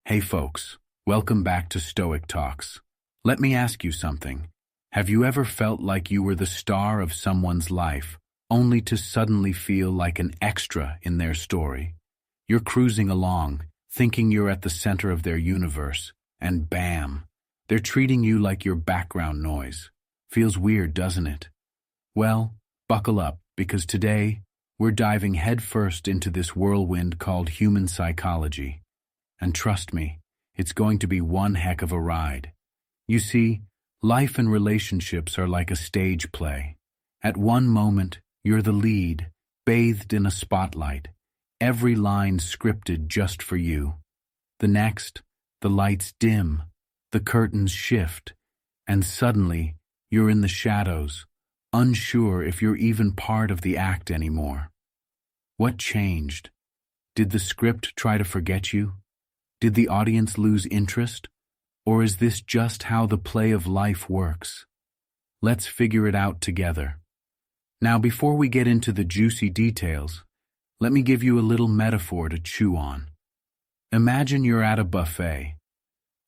Hey folks, welcome back to Stoic Talks. Let me ask you something. Have you ever felt like you were the star of someone's life, only to suddenly feel like an extra in their story? You're cruising along, thinking you're at the center of their universe, and bam, they're treating you like your background noise. Feels weird, doesn't it? Well, buckle up, because today, we're diving headfirst into this whirlwind called human psychology. And trust me, it's going to be one heck of a ride. You see, life and relationships are like a stage play. At one moment, you're the lead, bathed in a spotlight, every line scripted just for you. The next, the lights dim, the curtains shift, and suddenly, you're in the shadows, unsure if you're even part of the act anymore. What changed? Did the script try to forget you? Did the audience lose interest? Or is this just how the play of life works? Let's figure it out together. Now, before we get into the juicy details, let me give you a little metaphor to chew on. Imagine you're at a buffet.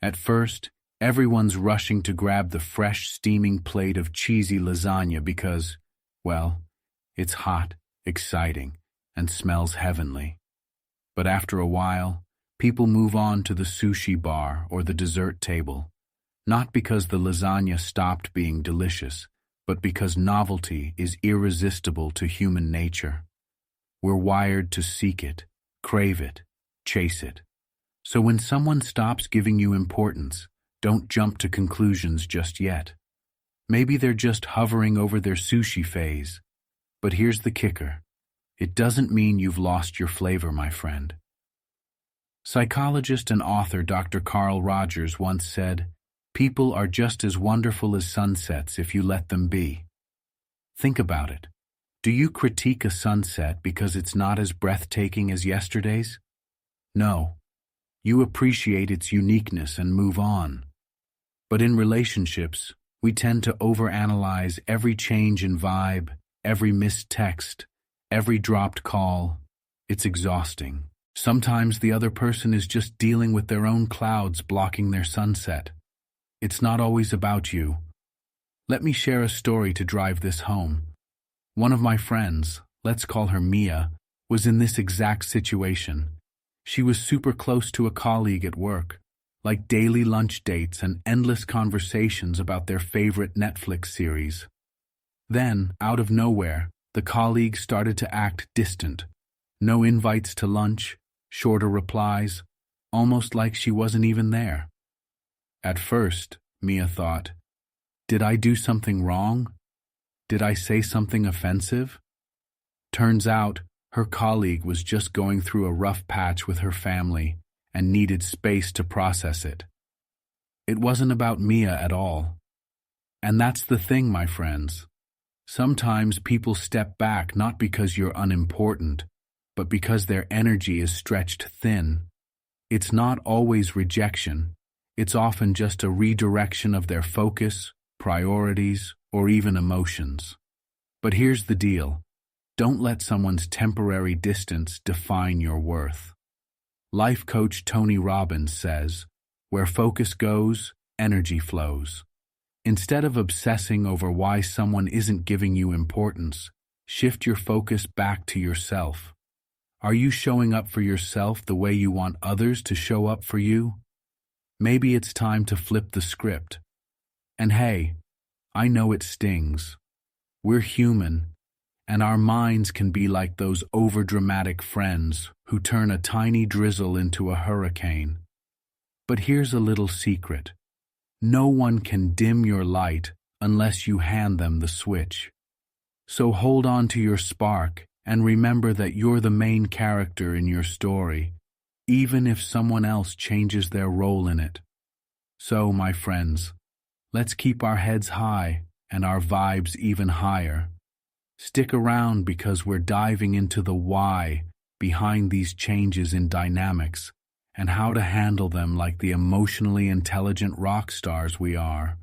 At first, everyone's rushing to grab the fresh, steaming plate of cheesy lasagna because, well, it's hot, exciting, and smells heavenly. But after a while, people move on to the sushi bar or the dessert table, not because the lasagna stopped being delicious, but because novelty is irresistible to human nature. We're wired to seek it, crave it, chase it. So when someone stops giving you importance, don't jump to conclusions just yet. Maybe they're just hovering over their sushi phase. But here's the kicker. It doesn't mean you've lost your flavor, my friend. Psychologist and author Dr. Carl Rogers once said, "People are just as wonderful as sunsets if you let them be." Think about it. Do you critique a sunset because it's not as breathtaking as yesterday's? No. You appreciate its uniqueness and move on. But in relationships, we tend to overanalyze every change in vibe, every missed text, every dropped call. It's exhausting. Sometimes the other person is just dealing with their own clouds blocking their sunset. It's not always about you. Let me share a story to drive this home. One of my friends, let's call her Mia, was in this exact situation. She was super close to a colleague at work, like daily lunch dates and endless conversations about their favorite Netflix series. Then, out of nowhere, the colleague started to act distant. No invites to lunch, shorter replies, almost like she wasn't even there. At first, Mia thought, did I do something wrong? Did I say something offensive? Turns out, her colleague was just going through a rough patch with her family and needed space to process it. It wasn't about Mia at all. And that's the thing, my friends. Sometimes people step back not because you're unimportant, but because their energy is stretched thin. It's not always rejection. It's often just a redirection of their focus, priorities, or even emotions. But here's the deal. Don't let someone's temporary distance define your worth. Life coach Tony Robbins says, "Where focus goes, energy flows." Instead of obsessing over why someone isn't giving you importance, shift your focus back to yourself. Are you showing up for yourself the way you want others to show up for you? Maybe it's time to flip the script. And hey, I know it stings. We're human, and our minds can be like those overdramatic friends who turn a tiny drizzle into a hurricane. But here's a little secret. No one can dim your light unless you hand them the switch. So hold on to your spark and remember that you're the main character in your story, even if someone else changes their role in it. So, my friends, let's keep our heads high and our vibes even higher. Stick around because we're diving into the why behind these changes in dynamics and how to handle them like the emotionally intelligent rock stars we are.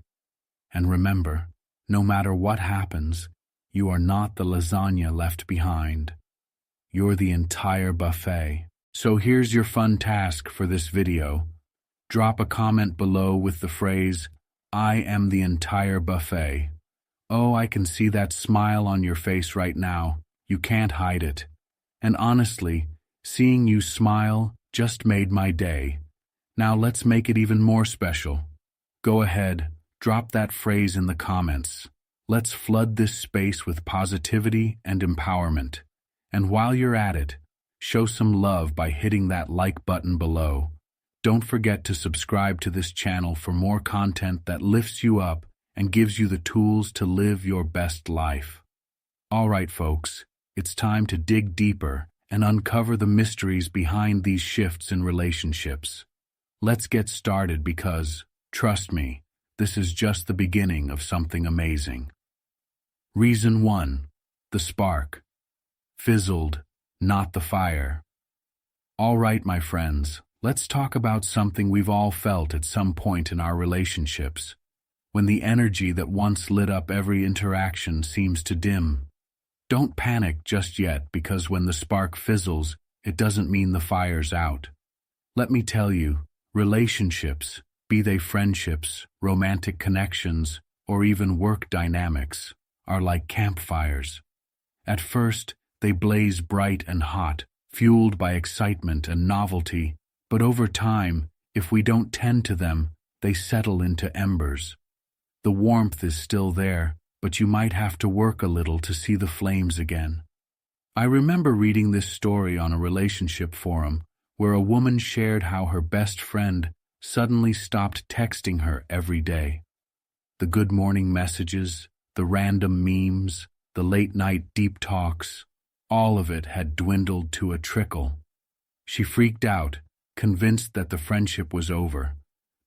And remember, no matter what happens, you are not the lasagna left behind. You're the entire buffet. So here's your fun task for this video. Drop a comment below with the phrase, "I am the entire buffet." Oh, I can see that smile on your face right now. You can't hide it. And honestly, seeing you smile just made my day. Now let's make it even more special. Go ahead, drop that phrase in the comments. Let's flood this space with positivity and empowerment. And while you're at it, show some love by hitting that like button below. Don't forget to subscribe to this channel for more content that lifts you up and gives you the tools to live your best life. All right, folks, it's time to dig deeper and uncover the mysteries behind these shifts in relationships. Let's get started because, trust me, this is just the beginning of something amazing. Reason 1. The spark. Fizzled, not the fire. All right, my friends, let's talk about something we've all felt at some point in our relationships, when the energy that once lit up every interaction seems to dim. Don't panic just yet, because when the spark fizzles, it doesn't mean the fire's out. Let me tell you, relationships, be they friendships, romantic connections, or even work dynamics, are like campfires. At first, they blaze bright and hot, fueled by excitement and novelty, but over time, if we don't tend to them, they settle into embers. The warmth is still there, but you might have to work a little to see the flames again. I remember reading this story on a relationship forum where a woman shared how her best friend suddenly stopped texting her every day. The good morning messages, the random memes, the late-night deep talks, all of it had dwindled to a trickle. She freaked out, convinced that the friendship was over.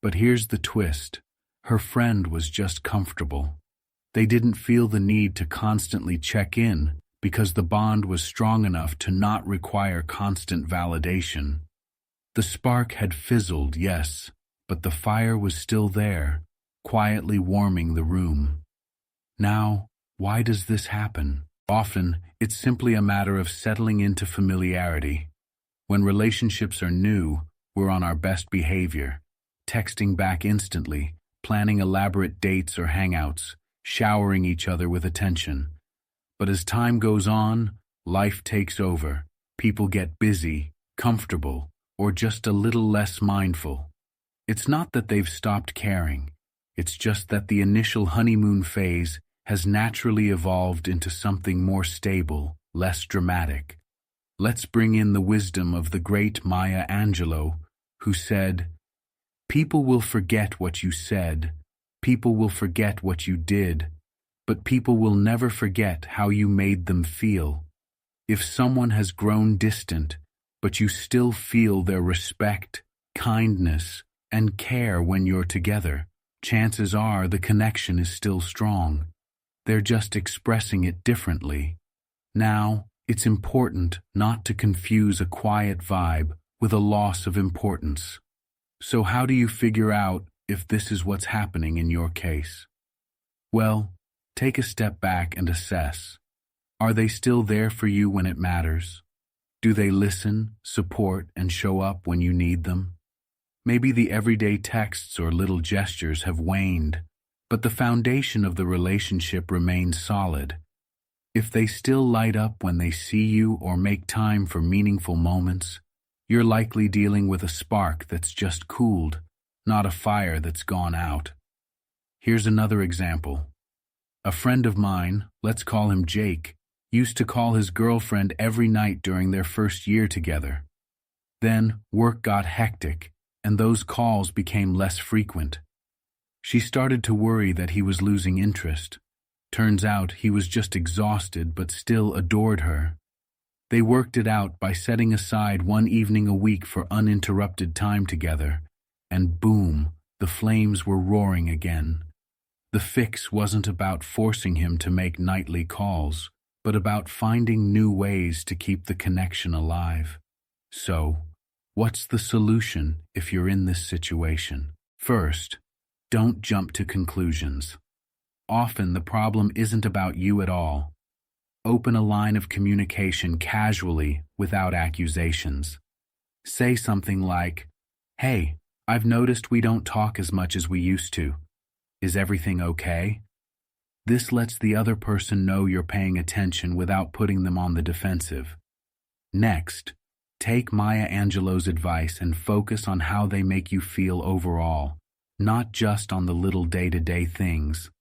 But here's the twist. Her friend was just comfortable. They didn't feel the need to constantly check in because the bond was strong enough to not require constant validation. The spark had fizzled, yes, but the fire was still there, quietly warming the room. Now, why does this happen? Often, it's simply a matter of settling into familiarity. When relationships are new, we're on our best behavior, texting back instantly, planning elaborate dates or hangouts, showering each other with attention. But as time goes on, life takes over. People get busy, comfortable, or just a little less mindful. It's not that they've stopped caring. It's just that the initial honeymoon phase has naturally evolved into something more stable, less dramatic. Let's bring in the wisdom of the great Maya Angelou, who said, "People will forget what you said, people will forget what you did, but people will never forget how you made them feel." If someone has grown distant, but you still feel their respect, kindness, and care when you're together, chances are the connection is still strong. They're just expressing it differently. Now, it's important not to confuse a quiet vibe with a loss of importance. So how do you figure out if this is what's happening in your case? Well, take a step back and assess. Are they still there for you when it matters? Do they listen, support, and show up when you need them? Maybe the everyday texts or little gestures have waned, but the foundation of the relationship remains solid. If they still light up when they see you or make time for meaningful moments, you're likely dealing with a spark that's just cooled, not a fire that's gone out. Here's another example. A friend of mine, let's call him Jake, used to call his girlfriend every night during their first year together. Then work got hectic, and those calls became less frequent. She started to worry that he was losing interest. Turns out he was just exhausted but still adored her. They worked it out by setting aside one evening a week for uninterrupted time together, and boom, the flames were roaring again. The fix wasn't about forcing him to make nightly calls, but about finding new ways to keep the connection alive. So, what's the solution if you're in this situation? First, don't jump to conclusions. Often the problem isn't about you at all. Open a line of communication casually without accusations. Say something like, "Hey, I've noticed we don't talk as much as we used to. Is everything okay? This lets the other person know you're paying attention without putting them on the defensive. Next, take Maya Angelou's advice and focus on how they make you feel overall, not just on the little day-to-day things.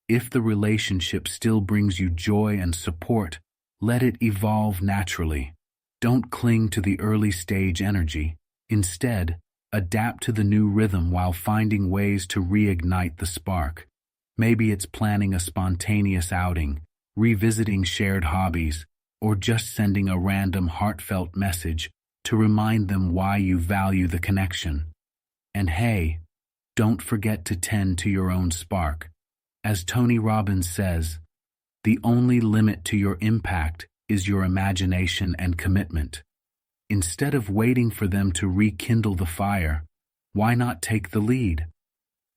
If the relationship still brings you joy and support, let it evolve naturally. Don't cling to the early stage energy. Instead, adapt to the new rhythm while finding ways to reignite the spark. Maybe it's planning a spontaneous outing, revisiting shared hobbies, or just sending a random heartfelt message to remind them why you value the connection. And hey, don't forget to tend to your own spark. As Tony Robbins says, the only limit to your impact is your imagination and commitment. Instead of waiting for them to rekindle the fire, why not take the lead?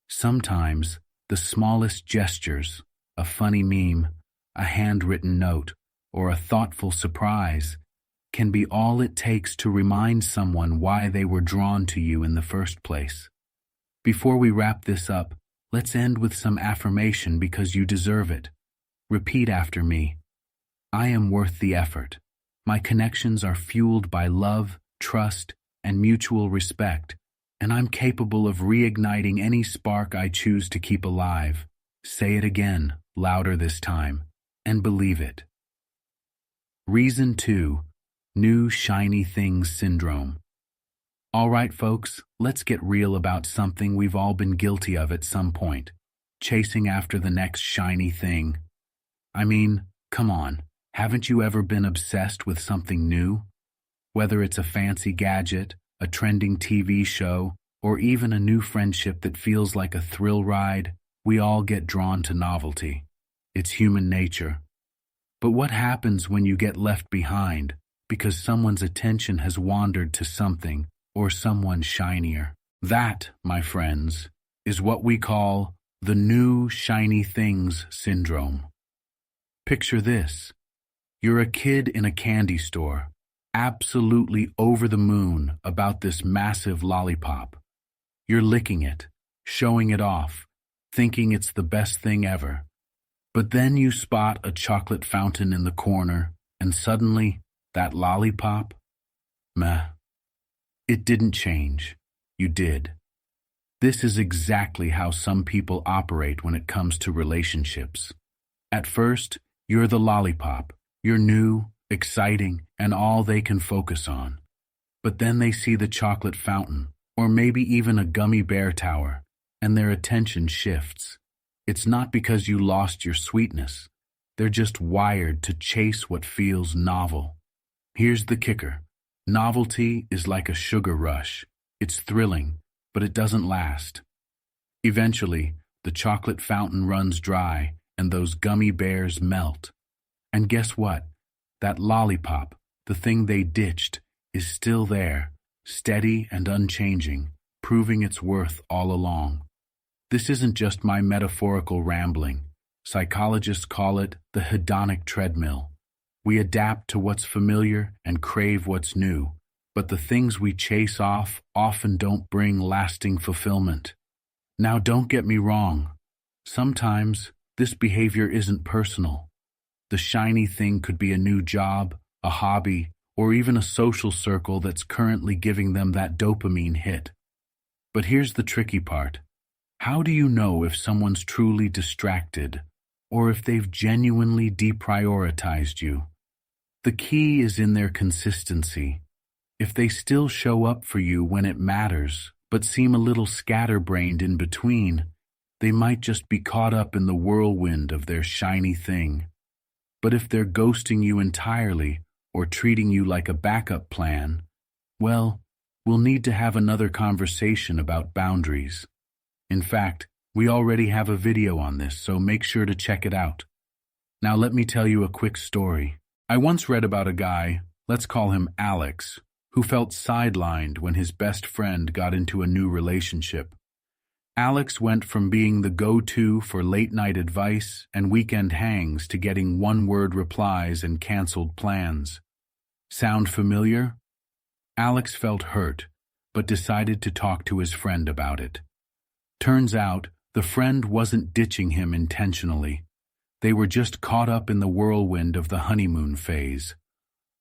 Sometimes, the smallest gestures, a funny meme, a handwritten note, or a thoughtful surprise, can be all it takes to remind someone why they were drawn to you in the first place. Before we wrap this up, let's end with some affirmation because you deserve it. Repeat after me. I am worth the effort. My connections are fueled by love, trust, and mutual respect, and I'm capable of reigniting any spark I choose to keep alive. Say it again, louder this time, and believe it. Reason 2. New shiny things syndrome. Alright folks, let's get real about something we've all been guilty of at some point. Chasing after the next shiny thing. I mean, come on, haven't you ever been obsessed with something new? Whether it's a fancy gadget, a trending TV show, or even a new friendship that feels like a thrill ride, we all get drawn to novelty. It's human nature. But what happens when you get left behind because someone's attention has wandered to something or someone shinier? That, my friends, is what we call the new shiny things syndrome. Picture this. You're a kid in a candy store, absolutely over the moon about this massive lollipop. You're licking it, showing it off, thinking it's the best thing ever. But then you spot a chocolate fountain in the corner, and suddenly, that lollipop? Meh. It didn't change. You did. This is exactly how some people operate when it comes to relationships. At first, you're the lollipop. You're new, exciting, and all they can focus on. But then they see the chocolate fountain, or maybe even a gummy bear tower, and their attention shifts. It's not because you lost your sweetness. They're just wired to chase what feels novel. Here's the kicker. Novelty is like a sugar rush. It's thrilling, but it doesn't last. Eventually, the chocolate fountain runs dry, and those gummy bears melt. And guess what? That lollipop, the thing they ditched, is still there, steady and unchanging, proving its worth all along. This isn't just my metaphorical rambling. Psychologists call it the hedonic treadmill. We adapt to what's familiar and crave what's new, but the things we chase off often don't bring lasting fulfillment. Now, don't get me wrong. Sometimes this behavior isn't personal. The shiny thing could be a new job, a hobby, or even a social circle that's currently giving them that dopamine hit. But here's the tricky part. How do you know if someone's truly distracted, or if they've genuinely deprioritized you? The key is in their consistency. If they still show up for you when it matters, but seem a little scatterbrained in between, they might just be caught up in the whirlwind of their shiny thing. But if they're ghosting you entirely, or treating you like a backup plan, well, we'll need to have another conversation about boundaries. In fact, we already have a video on this, so make sure to check it out. Now let me tell you a quick story. I once read about a guy, let's call him Alex, who felt sidelined when his best friend got into a new relationship. Alex went from being the go-to for late-night advice and weekend hangs to getting one-word replies and canceled plans. Sound familiar? Alex felt hurt, but decided to talk to his friend about it. Turns out, the friend wasn't ditching him intentionally. They were just caught up in the whirlwind of the honeymoon phase.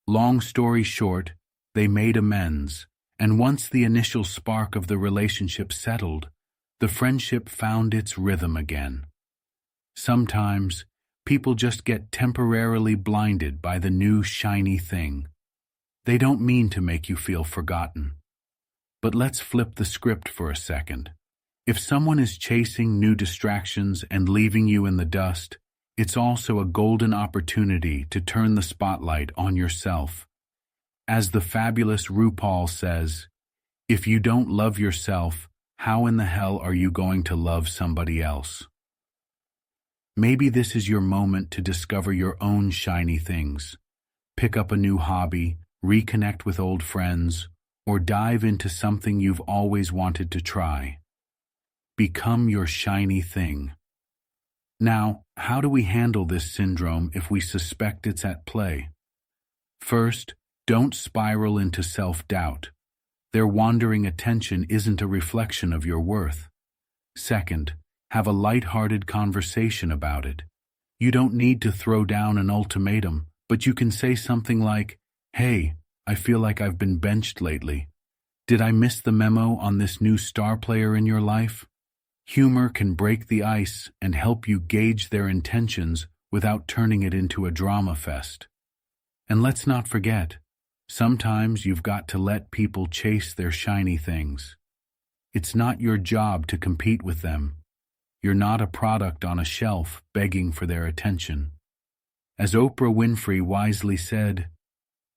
Long story short, they made amends, and once the initial spark of the relationship settled, the friendship found its rhythm again. Sometimes, people just get temporarily blinded by the new shiny thing. They don't mean to make you feel forgotten. But let's flip the script for a second. If someone is chasing new distractions and leaving you in the dust, it's also a golden opportunity to turn the spotlight on yourself. As the fabulous RuPaul says, if you don't love yourself, how in the hell are you going to love somebody else? Maybe this is your moment to discover your own shiny things. Pick up a new hobby, reconnect with old friends, or dive into something you've always wanted to try. Become your shiny thing. Now, how do we handle this syndrome if we suspect it's at play? First, don't spiral into self-doubt. Their wandering attention isn't a reflection of your worth. Second, have a light-hearted conversation about it. You don't need to throw down an ultimatum, but you can say something like, "Hey, I feel like I've been benched lately. Did I miss the memo on this new star player in your life?" Humor can break the ice and help you gauge their intentions without turning it into a drama fest. And let's not forget, sometimes you've got to let people chase their shiny things. It's not your job to compete with them. You're not a product on a shelf begging for their attention. As Oprah Winfrey wisely said,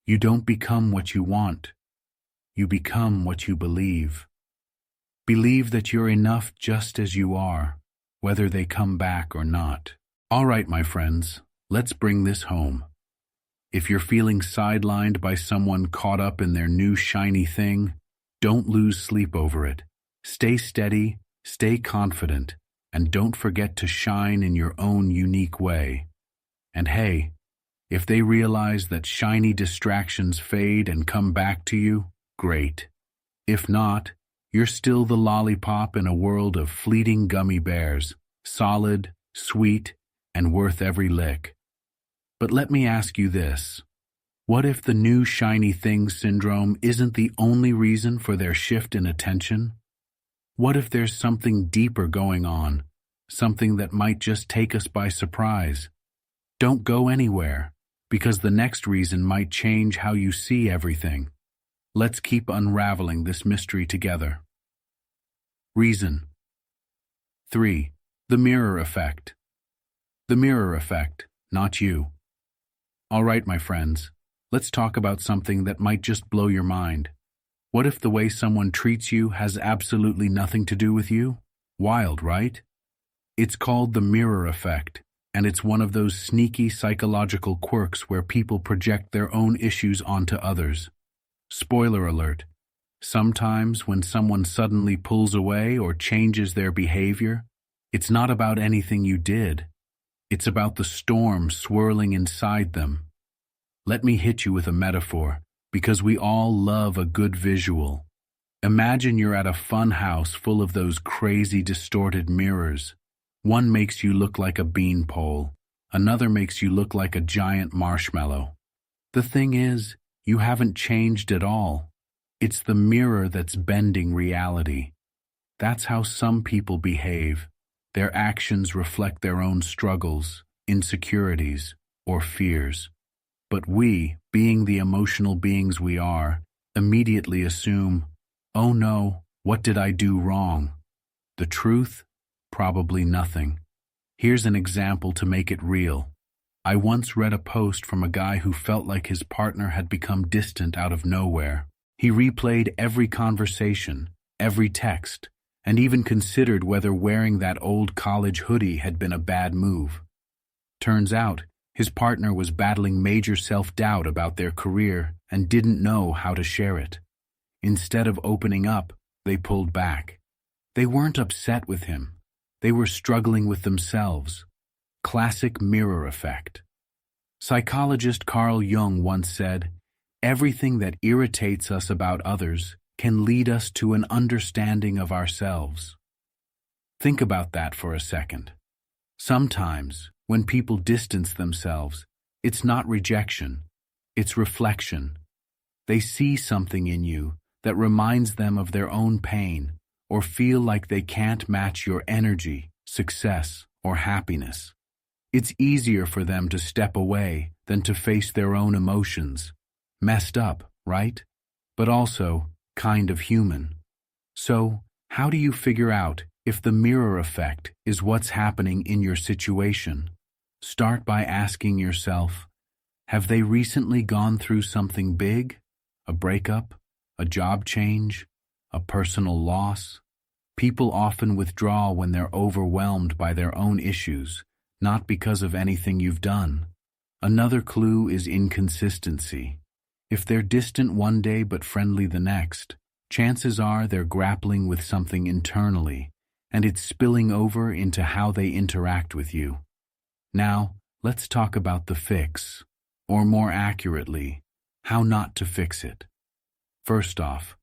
"You don't become what you want. You become what you believe." Believe that you're enough just as you are, whether they come back or not. All right, my friends, let's bring this home. If you're feeling sidelined by someone caught up in their new shiny thing, don't lose sleep over it. Stay steady, stay confident, and don't forget to shine in your own unique way. And hey, if they realize that shiny distractions fade and come back to you, great. If not, you're still the lollipop in a world of fleeting gummy bears, solid, sweet, and worth every lick. But let me ask you this. What if the new shiny thing syndrome isn't the only reason for their shift in attention? What if there's something deeper going on, something that might just take us by surprise? Don't go anywhere, because the next reason might change how you see everything. Let's keep unraveling this mystery together. Reason. 3. The mirror effect. The mirror effect, not you. All right, my friends, let's talk about something that might just blow your mind. What if the way someone treats you has absolutely nothing to do with you? Wild, right? It's called the mirror effect, and it's one of those sneaky psychological quirks where people project their own issues onto others. Spoiler alert. Sometimes when someone suddenly pulls away or changes their behavior, it's not about anything you did. It's about the storm swirling inside them. Let me hit you with a metaphor, because we all love a good visual. Imagine you're at a fun house full of those crazy distorted mirrors. One makes you look like a beanpole. Another makes you look like a giant marshmallow. The thing is, you haven't changed at all. It's the mirror that's bending reality. That's how some people behave. Their actions reflect their own struggles, insecurities, or fears. But we, being the emotional beings we are, immediately assume, "Oh no, what did I do wrong?" The truth? Probably nothing. Here's an example to make it real. I once read a post from a guy who felt like his partner had become distant out of nowhere. He replayed every conversation, every text, and even considered whether wearing that old college hoodie had been a bad move. Turns out, his partner was battling major self-doubt about their career and didn't know how to share it. Instead of opening up, they pulled back. They weren't upset with him. They were struggling with themselves. Classic mirror effect. Psychologist Carl Jung once said, "Everything that irritates us about others can lead us to an understanding of ourselves. Think about that for a second. Sometimes, when people distance themselves, it's not rejection, it's reflection. They see something in you that reminds them of their own pain, or feel like they can't match your energy, success, or happiness. It's easier for them to step away than to face their own emotions. Messed up, right? But also kind of human. So, how do you figure out if the mirror effect is what's happening in your situation? Start by asking yourself, have they recently gone through something big? A breakup? A job change? A personal loss? People often withdraw when they're overwhelmed by their own issues, not because of anything you've done. Another clue is inconsistency. If they're distant one day but friendly the next, chances are they're grappling with something internally, and it's spilling over into how they interact with you. Now, let's talk about the fix, or more accurately, how not to fix it. First off,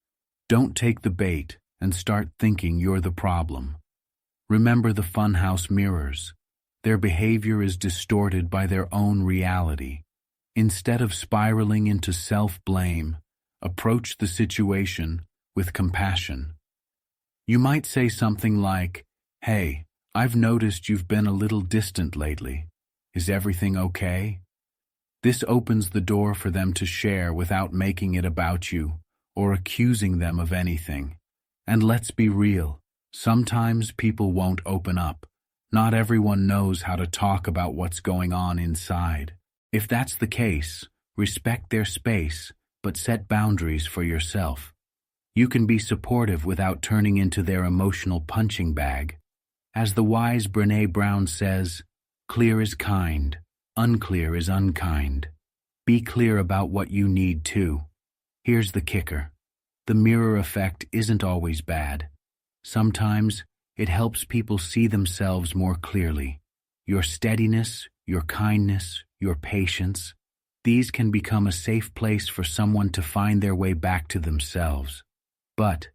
don't take the bait and start thinking you're the problem. Remember the funhouse mirrors. Their behavior is distorted by their own reality. Instead of spiraling into self-blame, approach the situation with compassion. You might say something like, "Hey, I've noticed you've been a little distant lately. Is everything okay?" This opens the door for them to share without making it about you or accusing them of anything. And let's be real, sometimes people won't open up. Not everyone knows how to talk about what's going on inside. If that's the case, respect their space, but set boundaries for yourself. You can be supportive without turning into their emotional punching bag. As the wise Brené Brown says, clear is kind, unclear is unkind. Be clear about what you need too. Here's the kicker. The mirror effect isn't always bad. Sometimes it helps people see themselves more clearly. Your steadiness, your kindness, your patience, these can become a safe place for someone to find their way back to themselves. But,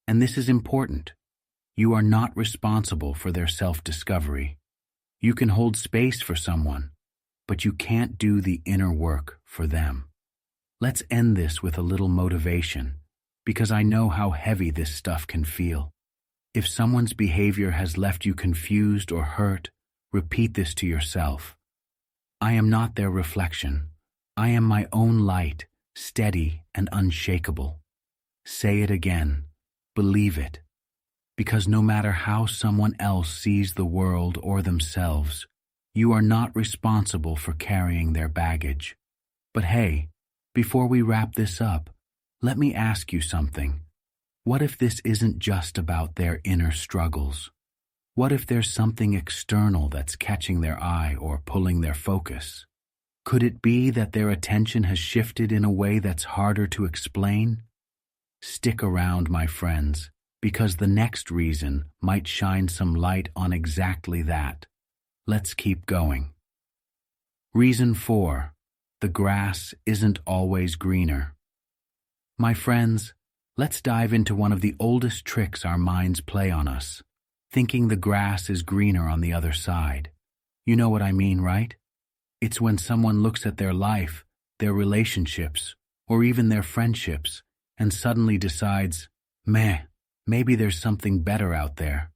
and this is important, you are not responsible for their self-discovery. You can hold space for someone, but you can't do the inner work for them. Let's end this with a little motivation, because I know how heavy this stuff can feel. If someone's behavior has left you confused or hurt, repeat this to yourself. I am not their reflection. I am my own light, steady and unshakable. Say it again. Believe it. Because no matter how someone else sees the world or themselves, you are not responsible for carrying their baggage. But hey, before we wrap this up, let me ask you something. What if this isn't just about their inner struggles? What if there's something external that's catching their eye or pulling their focus? Could it be that their attention has shifted in a way that's harder to explain? Stick around, my friends, because the next reason might shine some light on exactly that. Let's keep going. Reason 4. The grass isn't always greener. My friends, let's dive into one of the oldest tricks our minds play on us, thinking the grass is greener on the other side. You know what I mean, right? It's when someone looks at their life, their relationships, or even their friendships, and suddenly decides, maybe there's something better out there.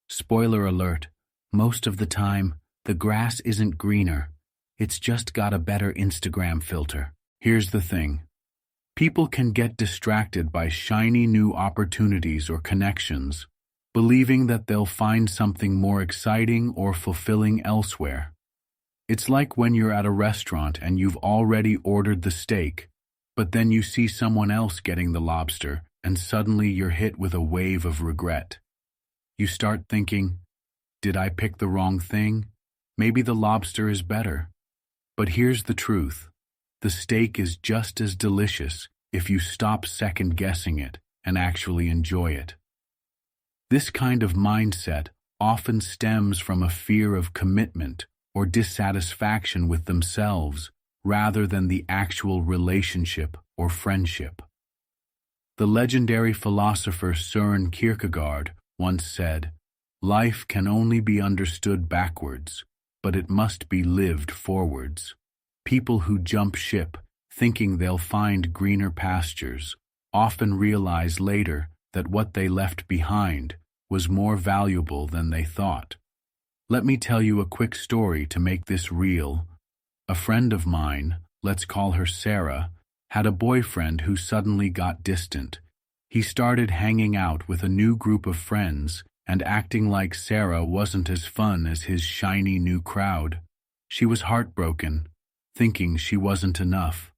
Spoiler alert, most of the time, the grass isn't greener. It's just got a better Instagram filter. Here's the thing. People can get distracted by shiny new opportunities or connections, believing that they'll find something more exciting or fulfilling elsewhere. It's like when you're at a restaurant and you've already ordered the steak, but then you see someone else getting the lobster, and suddenly you're hit with a wave of regret. You start thinking, did I pick the wrong thing? Maybe the lobster is better. But here's the truth. The steak is just as delicious if you stop second-guessing it and actually enjoy it. This kind of mindset often stems from a fear of commitment or dissatisfaction with themselves rather than the actual relationship or friendship. The legendary philosopher Søren Kierkegaard once said, "Life can only be understood backwards, but it must be lived forwards." People who jump ship, thinking they'll find greener pastures, often realize later that what they left behind was more valuable than they thought. Let me tell you a quick story to make this real. A friend of mine, let's call her Sarah, had a boyfriend who suddenly got distant. He started hanging out with a new group of friends and acting like Sarah wasn't as fun as his shiny new crowd. She was heartbroken, thinking she wasn't enough.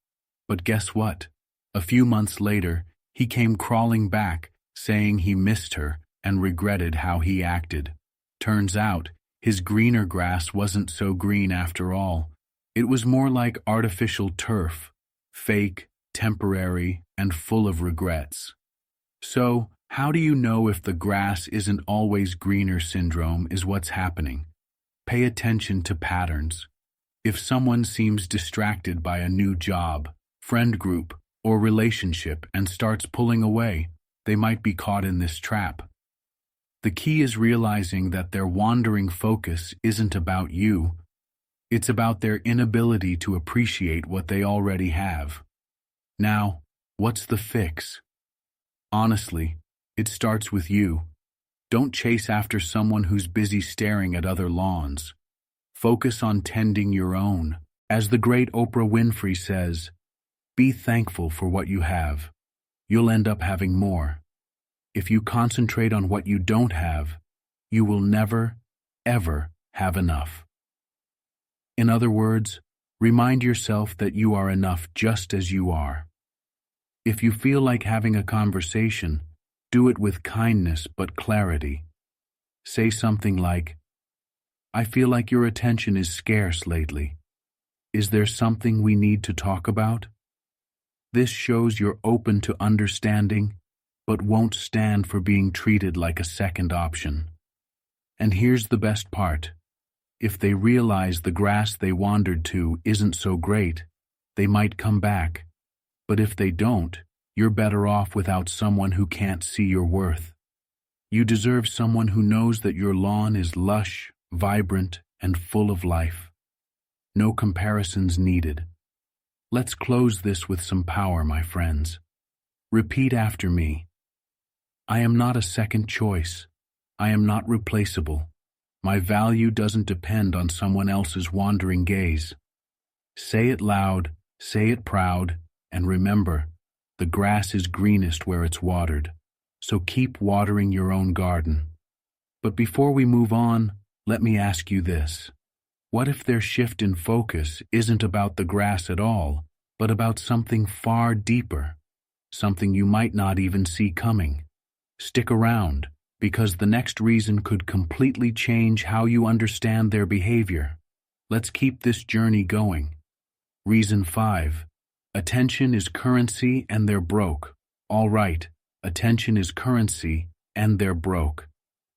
But guess what? A few months later, he came crawling back, saying he missed her and regretted how he acted. Turns out, his greener grass wasn't so green after all. It was more like artificial turf, fake, temporary, and full of regrets. So, how do you know if the grass isn't always greener syndrome is what's happening? Pay attention to patterns. If someone seems distracted by a new job, friend group, or relationship and starts pulling away, they might be caught in this trap. The key is realizing that their wandering focus isn't about you. It's about their inability to appreciate what they already have. Now, what's the fix? Honestly, it starts with you. Don't chase after someone who's busy staring at other lawns. Focus on tending your own. As the great Oprah Winfrey says, be thankful for what you have. You'll end up having more. If you concentrate on what you don't have, you will never, ever have enough. In other words, remind yourself that you are enough just as you are. If you feel like having a conversation, do it with kindness but clarity. Say something like, "I feel like your attention is scarce lately. Is there something we need to talk about?" This shows you're open to understanding, but won't stand for being treated like a second option. And here's the best part. If they realize the grass they wandered to isn't so great, they might come back. But if they don't, you're better off without someone who can't see your worth. You deserve someone who knows that your lawn is lush, vibrant, and full of life. No comparisons needed. Let's close this with some power, my friends. Repeat after me. I am not a second choice. I am not replaceable. My value doesn't depend on someone else's wandering gaze. Say it loud, say it proud, and remember, the grass is greenest where it's watered. So keep watering your own garden. But before we move on, let me ask you this. What if their shift in focus isn't about the grass at all, but about something far deeper, something you might not even see coming? Stick around, because the next reason could completely change how you understand their behavior. Let's keep this journey going. Reason 5. Attention is currency and they're broke. All right, attention is currency and they're broke.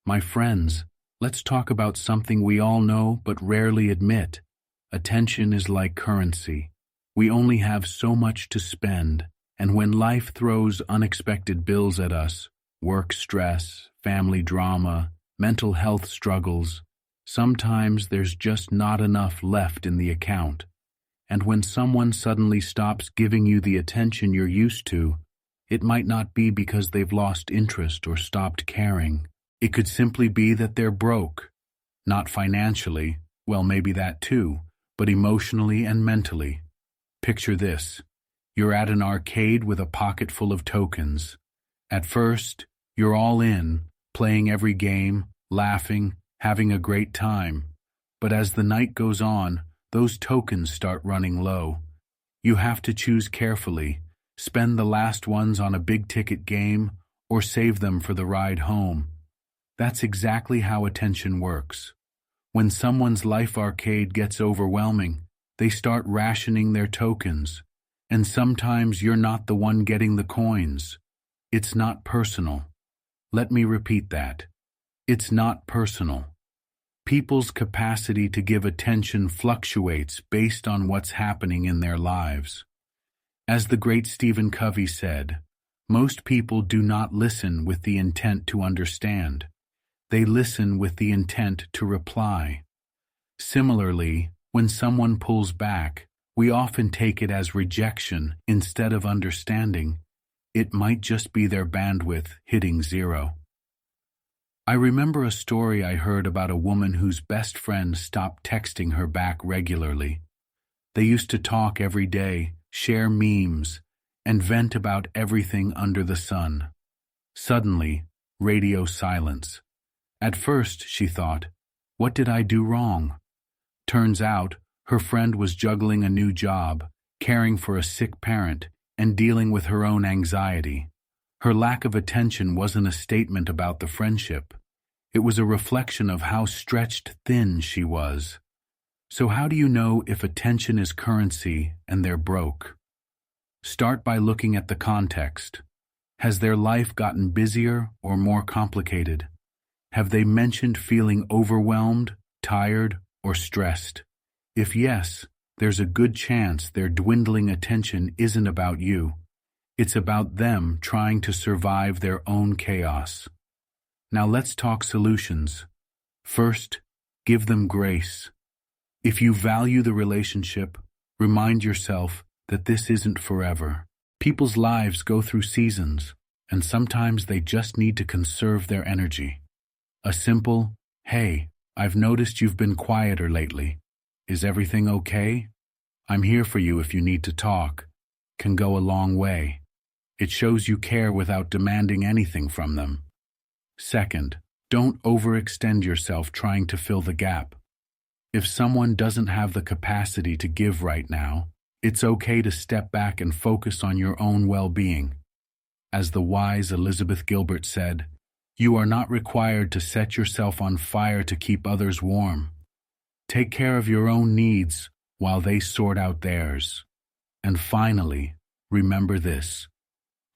My friends, let's talk about something we all know but rarely admit. Attention is like currency. We only have so much to spend, and when life throws unexpected bills at us, work stress, family drama, mental health struggles, sometimes there's just not enough left in the account. And when someone suddenly stops giving you the attention you're used to, it might not be because they've lost interest or stopped caring. It could simply be that they're broke. Not financially, well, maybe that too, but emotionally and mentally. Picture this. You're at an arcade with a pocket full of tokens. At first, you're all in, playing every game, laughing, having a great time. But as the night goes on, those tokens start running low. You have to choose carefully, spend the last ones on a big-ticket game, or save them for the ride home. That's exactly how attention works. When someone's life arcade gets overwhelming, they start rationing their tokens, and sometimes you're not the one getting the coins. It's not personal. Let me repeat that. It's not personal. People's capacity to give attention fluctuates based on what's happening in their lives. As the great Stephen Covey said, Most people do not listen with the intent to understand. They listen with the intent to reply. Similarly, when someone pulls back, we often take it as rejection instead of understanding. It might just be their bandwidth hitting zero. I remember a story I heard about a woman whose best friend stopped texting her back regularly. They used to talk every day, share memes, and vent about everything under the sun. Suddenly, radio silence. At first, she thought, "What did I do wrong?" Turns out, her friend was juggling a new job, caring for a sick parent, and dealing with her own anxiety. Her lack of attention wasn't a statement about the friendship. It was a reflection of how stretched thin she was. So how do you know if attention is currency and they're broke? Start by looking at the context. Has their life gotten busier or more complicated? Have they mentioned feeling overwhelmed, tired, or stressed? If yes, there's a good chance their dwindling attention isn't about you. It's about them trying to survive their own chaos. Now let's talk solutions. First, give them grace. If you value the relationship, remind yourself that this isn't forever. People's lives go through seasons, and sometimes they just need to conserve their energy. A simple, "Hey, I've noticed you've been quieter lately. Is everything okay? I'm here for you if you need to talk," can go a long way. It shows you care without demanding anything from them. Second, don't overextend yourself trying to fill the gap. If someone doesn't have the capacity to give right now, it's okay to step back and focus on your own well-being. As the wise Elizabeth Gilbert said, "You are not required to set yourself on fire to keep others warm. Take care of your own needs while they sort out theirs." And finally, remember this: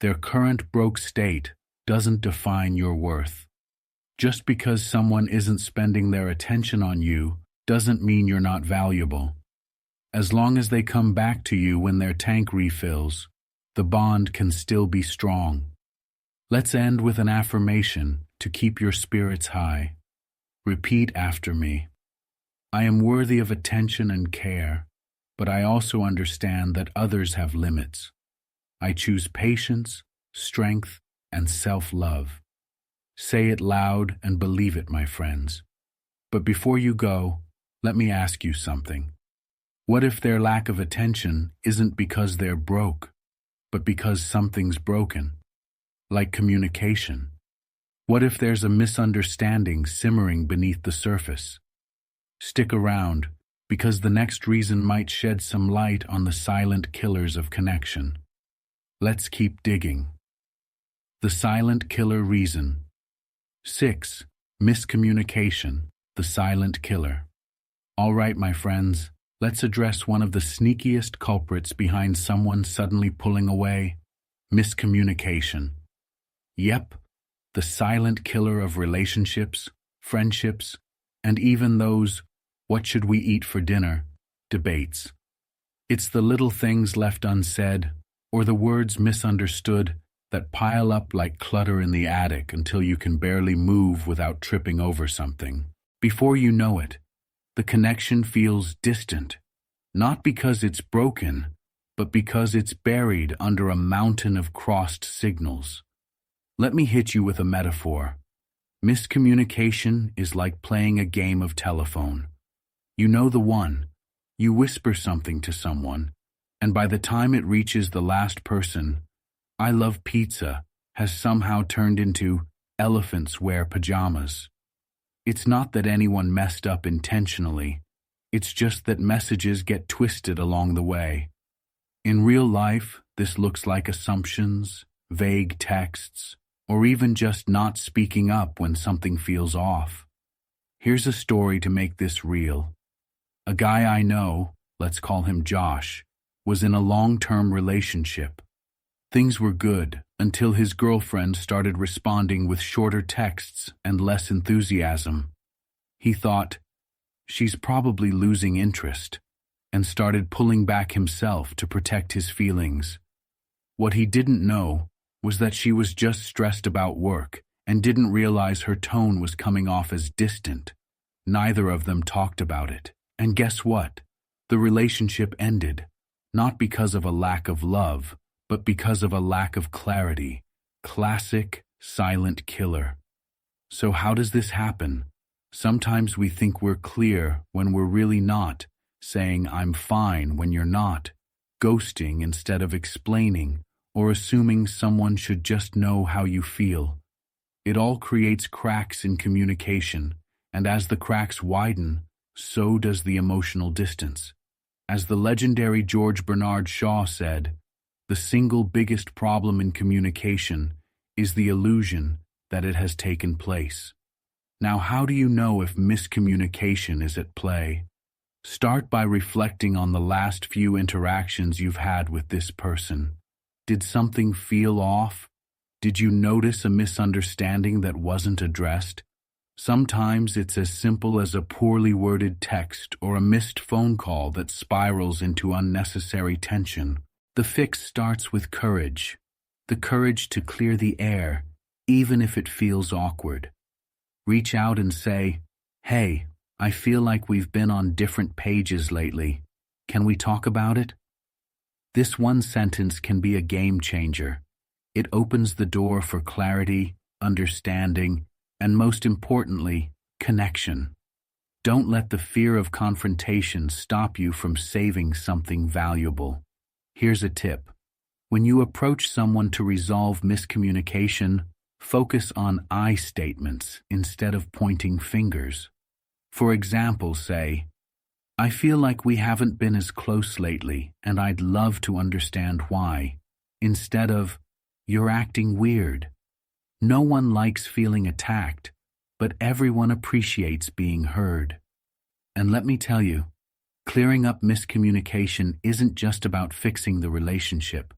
their current broke state doesn't define your worth. Just because someone isn't spending their attention on you doesn't mean you're not valuable. As long as they come back to you when their tank refills, the bond can still be strong. Let's end with an affirmation to keep your spirits high. Repeat after me. I am worthy of attention and care, but I also understand that others have limits. I choose patience, strength, and self-love. Say it loud and believe it, my friends. But before you go, let me ask you something. What if their lack of attention isn't because they're broke, but because something's broken? Like communication. What if there's a misunderstanding simmering beneath the surface? Stick around, because the next reason might shed some light on the silent killers of connection. Let's keep digging. The silent killer reason. 6. Miscommunication, the silent killer. All right, my friends, let's address one of the sneakiest culprits behind someone suddenly pulling away: miscommunication. Yep, the silent killer of relationships, friendships, and even those "what should we eat for dinner" debates. It's the little things left unsaid, or the words misunderstood, that pile up like clutter in the attic until you can barely move without tripping over something. Before you know it, the connection feels distant, not because it's broken, but because it's buried under a mountain of crossed signals. Let me hit you with a metaphor. Miscommunication is like playing a game of telephone. You know the one. You whisper something to someone, and by the time it reaches the last person, "I love pizza" has somehow turned into "elephants wear pajamas." It's not that anyone messed up intentionally. It's just that messages get twisted along the way. In real life, this looks like assumptions, vague texts, or even just not speaking up when something feels off. Here's a story to make this real. A guy I know, let's call him Josh, was in a long-term relationship. Things were good until his girlfriend started responding with shorter texts and less enthusiasm. He thought, "She's probably losing interest," and started pulling back himself to protect his feelings. What he didn't know was that she was just stressed about work and didn't realize her tone was coming off as distant. Neither of them talked about it. And guess what? The relationship ended, not because of a lack of love, but because of a lack of clarity. Classic silent killer. So how does this happen? Sometimes we think we're clear when we're really not, saying I'm fine when you're not, ghosting instead of explaining, or assuming someone should just know how you feel. It all creates cracks in communication, and as the cracks widen, so does the emotional distance. As the legendary George Bernard Shaw said, the single biggest problem in communication is the illusion that it has taken place. Now, how do you know if miscommunication is at play? Start by reflecting on the last few interactions you've had with this person. Did something feel off? Did you notice a misunderstanding that wasn't addressed? Sometimes it's as simple as a poorly worded text or a missed phone call that spirals into unnecessary tension. The fix starts with courage. The courage to clear the air, even if it feels awkward. Reach out and say, "Hey, I feel like we've been on different pages lately. Can we talk about it?" This one sentence can be a game changer. It opens the door for clarity, understanding, and most importantly, connection. Don't let the fear of confrontation stop you from saving something valuable. Here's a tip. When you approach someone to resolve miscommunication, focus on I statements instead of pointing fingers. For example, say, "I feel like we haven't been as close lately, and I'd love to understand why," instead of, "You're acting weird." No one likes feeling attacked, but everyone appreciates being heard. And let me tell you, clearing up miscommunication isn't just about fixing the relationship.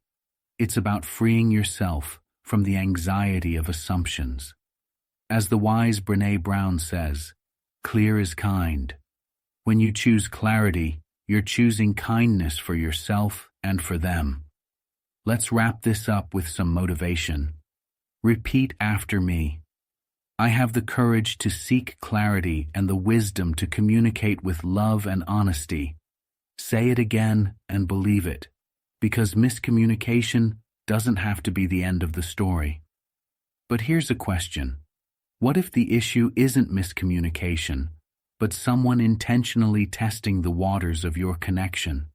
It's about freeing yourself from the anxiety of assumptions. As the wise Brené Brown says, clear is kind. When you choose clarity, you're choosing kindness for yourself and for them. Let's wrap this up with some motivation. Repeat after me. I have the courage to seek clarity and the wisdom to communicate with love and honesty. Say it again and believe it, because miscommunication doesn't have to be the end of the story. But here's a question. What if the issue isn't miscommunication, but someone intentionally testing the waters of your connection?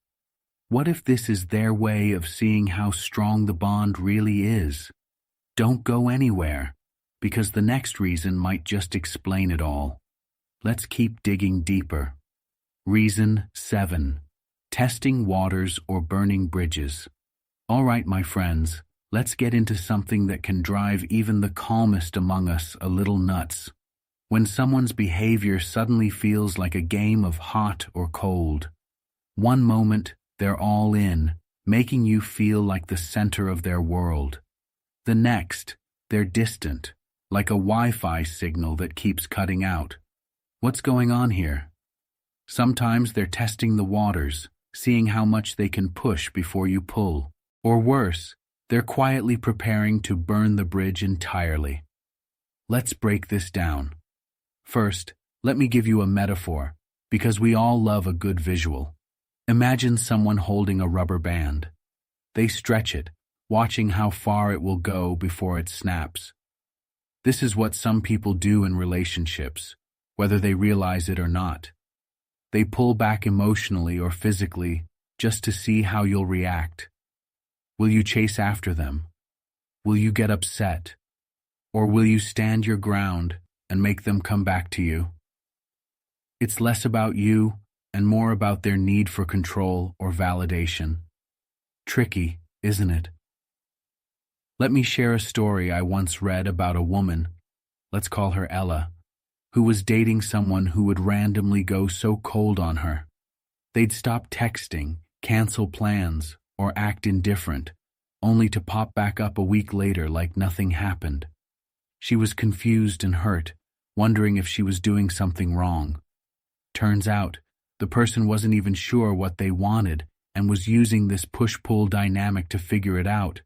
What if this is their way of seeing how strong the bond really is? Don't go anywhere, because the next reason might just explain it all. Let's keep digging deeper. Reason 7. Testing waters or burning bridges. All right, my friends, let's get into something that can drive even the calmest among us a little nuts. When someone's behavior suddenly feels like a game of hot or cold. One moment, they're all in, making you feel like the center of their world. The next, they're distant, like a Wi-Fi signal that keeps cutting out. What's going on here? Sometimes they're testing the waters, seeing how much they can push before you pull. Or worse, they're quietly preparing to burn the bridge entirely. Let's break this down. First, let me give you a metaphor, because we all love a good visual. Imagine someone holding a rubber band. They stretch it, watching how far it will go before it snaps. This is what some people do in relationships, whether they realize it or not. They pull back emotionally or physically just to see how you'll react. Will you chase after them? Will you get upset? Or will you stand your ground and make them come back to you? It's less about you and more about their need for control or validation. Tricky, isn't it? Let me share a story I once read about a woman, let's call her Ella, who was dating someone who would randomly go so cold on her. They'd stop texting, cancel plans, or act indifferent, only to pop back up a week later like nothing happened. She was confused and hurt, wondering if she was doing something wrong. Turns out, the person wasn't even sure what they wanted and was using this push-pull dynamic to figure it out.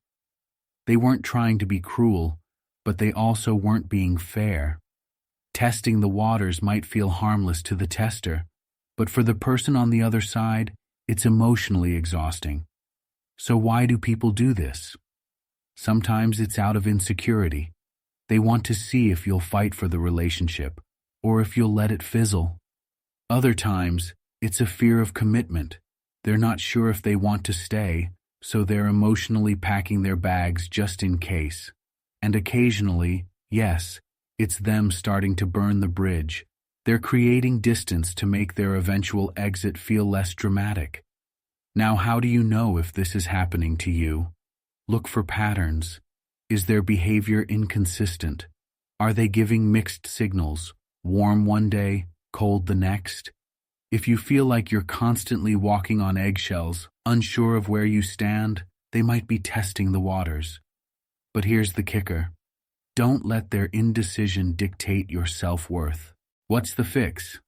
They weren't trying to be cruel, but they also weren't being fair. Testing the waters might feel harmless to the tester, but for the person on the other side, it's emotionally exhausting. So why do people do this? Sometimes it's out of insecurity. They want to see if you'll fight for the relationship, or if you'll let it fizzle. Other times, it's a fear of commitment. They're not sure if they want to stay, so they're emotionally packing their bags just in case. And occasionally, yes, it's them starting to burn the bridge. They're creating distance to make their eventual exit feel less dramatic. Now, how do you know if this is happening to you? Look for patterns. Is their behavior inconsistent? Are they giving mixed signals, warm one day, cold the next? If you feel like you're constantly walking on eggshells, unsure of where you stand, they might be testing the waters. But here's the kicker. Don't let their indecision dictate your self-worth. What's the fix?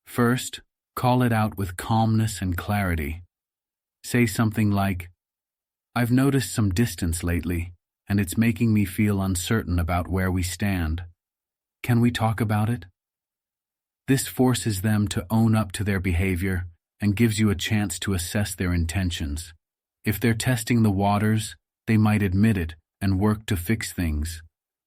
First, call it out with calmness and clarity. Say something like, "I've noticed some distance lately, and it's making me feel uncertain about where we stand. Can we talk about it?" This forces them to own up to their behavior and gives you a chance to assess their intentions. If they're testing the waters, they might admit it and work to fix things.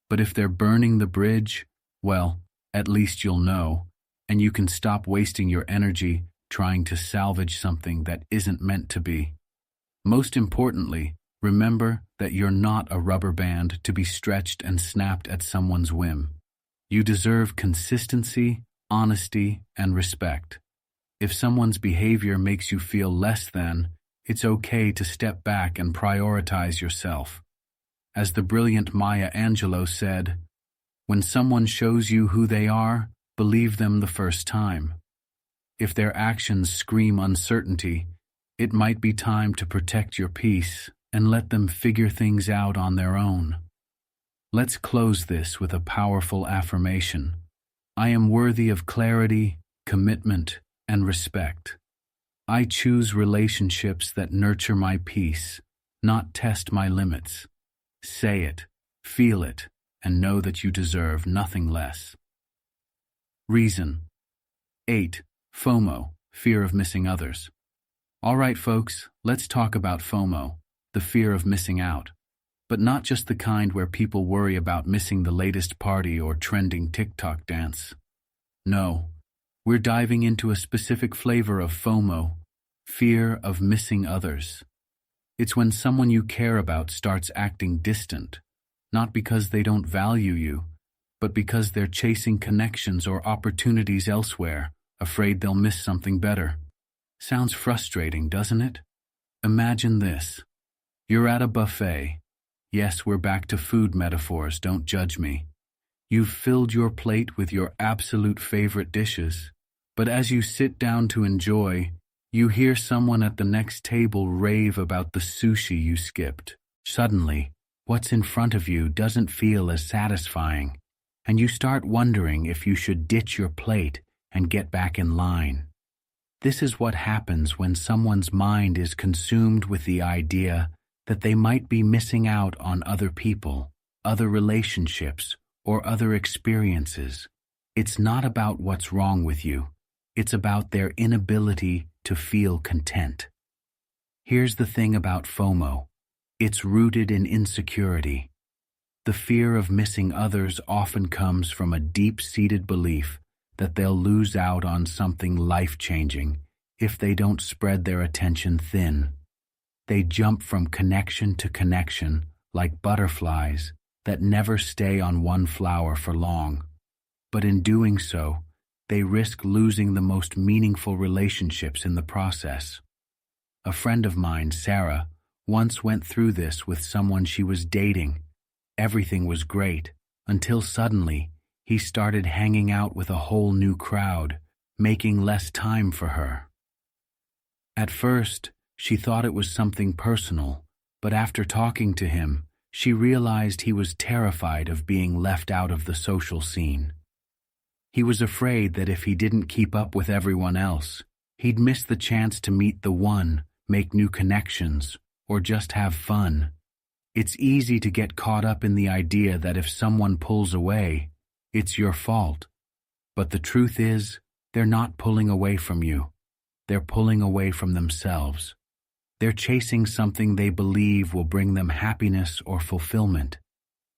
But if they're burning the bridge, well, at least you'll know, and you can stop wasting your energy trying to salvage something that isn't meant to be. Most importantly, remember that you're not a rubber band to be stretched and snapped at someone's whim. You deserve consistency, honesty, and respect. If someone's behavior makes you feel less than, it's okay to step back and prioritize yourself. As the brilliant Maya Angelou said, "When someone shows you who they are, believe them the first time." If their actions scream uncertainty, it might be time to protect your peace and let them figure things out on their own. Let's close this with a powerful affirmation. I am worthy of clarity, commitment, and respect. I choose relationships that nurture my peace, not test my limits. Say it, feel it, and know that you deserve nothing less. Reason. 8. FOMO, fear of missing others. All right, folks, let's talk about FOMO, the fear of missing out. But not just the kind where people worry about missing the latest party or trending TikTok dance. No, we're diving into a specific flavor of FOMO, fear of missing others. It's when someone you care about starts acting distant, not because they don't value you, but because they're chasing connections or opportunities elsewhere, afraid they'll miss something better. Sounds frustrating, doesn't it? Imagine this. You're at a buffet. Yes, we're back to food metaphors, don't judge me. You've filled your plate with your absolute favorite dishes, but as you sit down to enjoy, you hear someone at the next table rave about the sushi you skipped. Suddenly, what's in front of you doesn't feel as satisfying, and you start wondering if you should ditch your plate and get back in line. This is what happens when someone's mind is consumed with the idea that they might be missing out on other people, other relationships, or other experiences. It's not about what's wrong with you. It's about their inability to feel content. Here's the thing about FOMO. It's rooted in insecurity. The fear of missing others often comes from a deep-seated belief that they'll lose out on something life-changing if they don't spread their attention thin. They jump from connection to connection like butterflies that never stay on one flower for long. But in doing so, they risk losing the most meaningful relationships in the process. A friend of mine, Sarah, once went through this with someone she was dating. Everything was great, until suddenly, he started hanging out with a whole new crowd, making less time for her. At first, she thought it was something personal, but after talking to him, she realized he was terrified of being left out of the social scene. He was afraid that if he didn't keep up with everyone else, he'd miss the chance to meet the one, make new connections, or just have fun. It's easy to get caught up in the idea that if someone pulls away, it's your fault. But the truth is, they're not pulling away from you. They're pulling away from themselves. They're chasing something they believe will bring them happiness or fulfillment.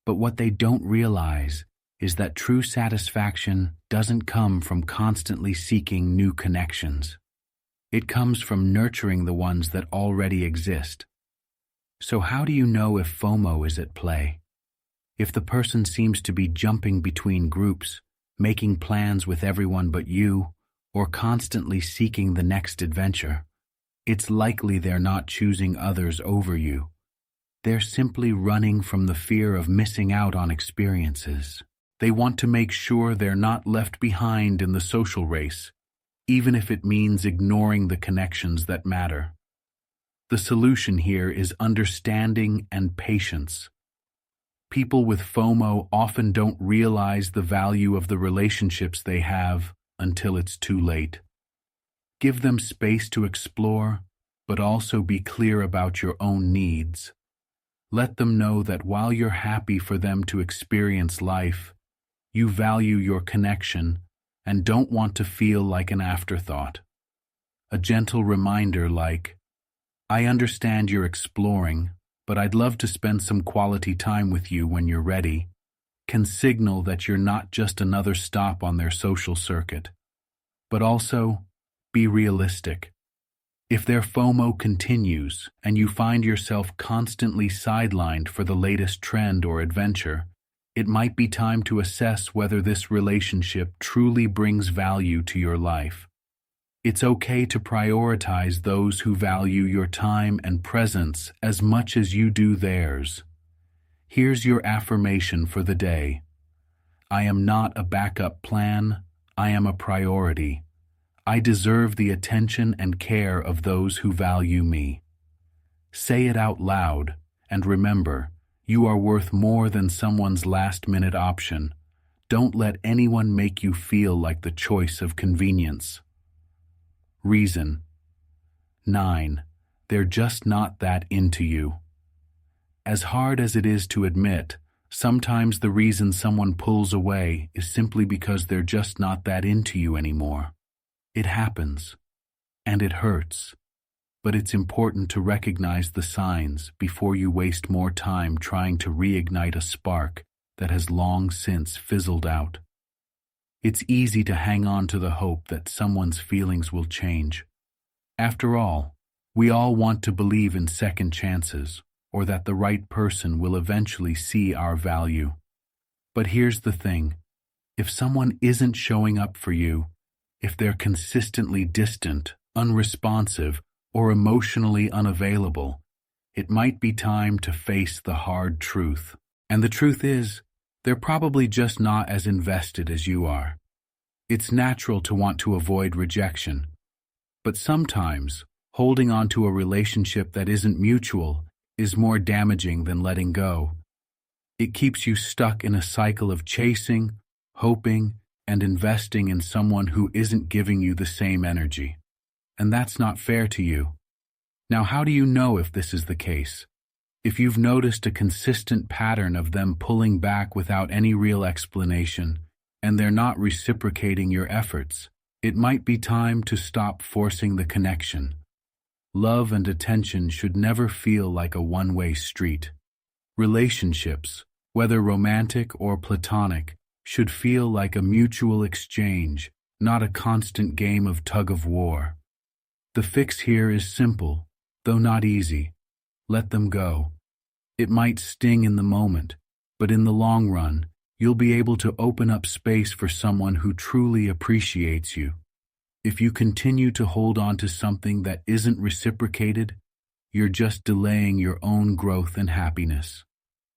But what they don't realize is that true satisfaction doesn't come from constantly seeking new connections. It comes from nurturing the ones that already exist. So how do you know if FOMO is at play? If the person seems to be jumping between groups, making plans with everyone but you, or constantly seeking the next adventure, it's likely they're not choosing others over you. They're simply running from the fear of missing out on experiences. They want to make sure they're not left behind in the social race, even if it means ignoring the connections that matter. The solution here is understanding and patience. People with FOMO often don't realize the value of the relationships they have until it's too late. Give them space to explore, but also be clear about your own needs. Let them know that while you're happy for them to experience life, you value your connection and don't want to feel like an afterthought. A gentle reminder like, "I understand you're exploring, but I'd love to spend some quality time with you when you're ready," can signal that you're not just another stop on their social circuit. But also, be realistic. If their FOMO continues and you find yourself constantly sidelined for the latest trend or adventure, it might be time to assess whether this relationship truly brings value to your life. It's okay to prioritize those who value your time and presence as much as you do theirs. Here's your affirmation for the day. I am not a backup plan, I am a priority. I deserve the attention and care of those who value me. Say it out loud, and remember, you are worth more than someone's last-minute option. Don't let anyone make you feel like the choice of convenience. Reason. 9. They're just not that into you. As hard as it is to admit, sometimes the reason someone pulls away is simply because they're just not that into you anymore. It happens, and it hurts, but it's important to recognize the signs before you waste more time trying to reignite a spark that has long since fizzled out. It's easy to hang on to the hope that someone's feelings will change. After all, we all want to believe in second chances, or that the right person will eventually see our value. But here's the thing, if someone isn't showing up for you, if they're consistently distant, unresponsive, or emotionally unavailable, it might be time to face the hard truth. And the truth is, they're probably just not as invested as you are. It's natural to want to avoid rejection, but sometimes holding on to a relationship that isn't mutual is more damaging than letting go. It keeps you stuck in a cycle of chasing, hoping, and investing in someone who isn't giving you the same energy. And that's not fair to you. Now, how do you know if this is the case? If you've noticed a consistent pattern of them pulling back without any real explanation, and they're not reciprocating your efforts, it might be time to stop forcing the connection. Love and attention should never feel like a one-way street. Relationships, whether romantic or platonic, should feel like a mutual exchange, not a constant game of tug-of-war. The fix here is simple, though not easy. Let them go. It might sting in the moment, but in the long run, you'll be able to open up space for someone who truly appreciates you. If you continue to hold on to something that isn't reciprocated, you're just delaying your own growth and happiness.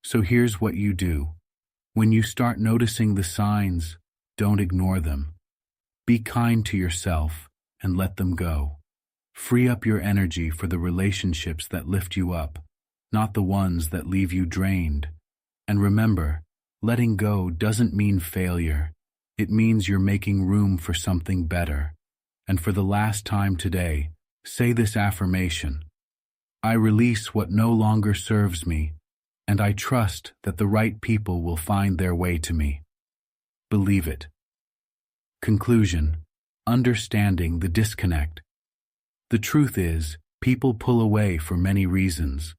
So here's what you do. When you start noticing the signs, don't ignore them. Be kind to yourself and let them go. Free up your energy for the relationships that lift you up, not the ones that leave you drained. And remember, letting go doesn't mean failure. It means you're making room for something better. And for the last time today, say this affirmation. I release what no longer serves me. and I trust that the right people will find their way to me. Believe it. Conclusion: understanding the disconnect. The truth is, people pull away for many reasons.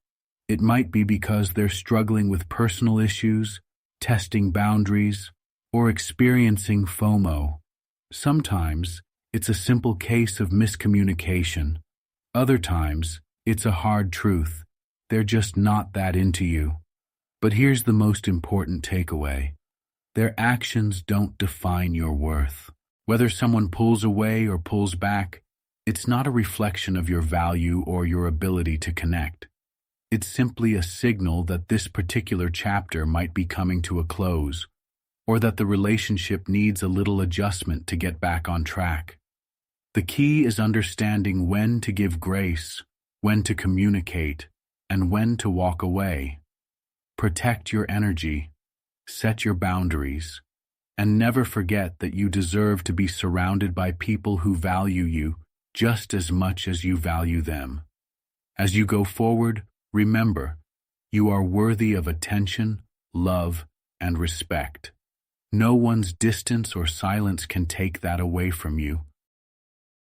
It might be because they're struggling with personal issues, testing boundaries, or experiencing FOMO. Sometimes, it's a simple case of miscommunication. Other times, it's a hard truth. They're just not that into you. But here's the most important takeaway. Their actions don't define your worth. Whether someone pulls away or pulls back, it's not a reflection of your value or your ability to connect. It's simply a signal that this particular chapter might be coming to a close, or that the relationship needs a little adjustment to get back on track. The key is understanding when to give grace, when to communicate, and when to walk away. Protect your energy, set your boundaries, and never forget that you deserve to be surrounded by people who value you just as much as you value them. As you go forward, remember, you are worthy of attention, love, and respect. No one's distance or silence can take that away from you.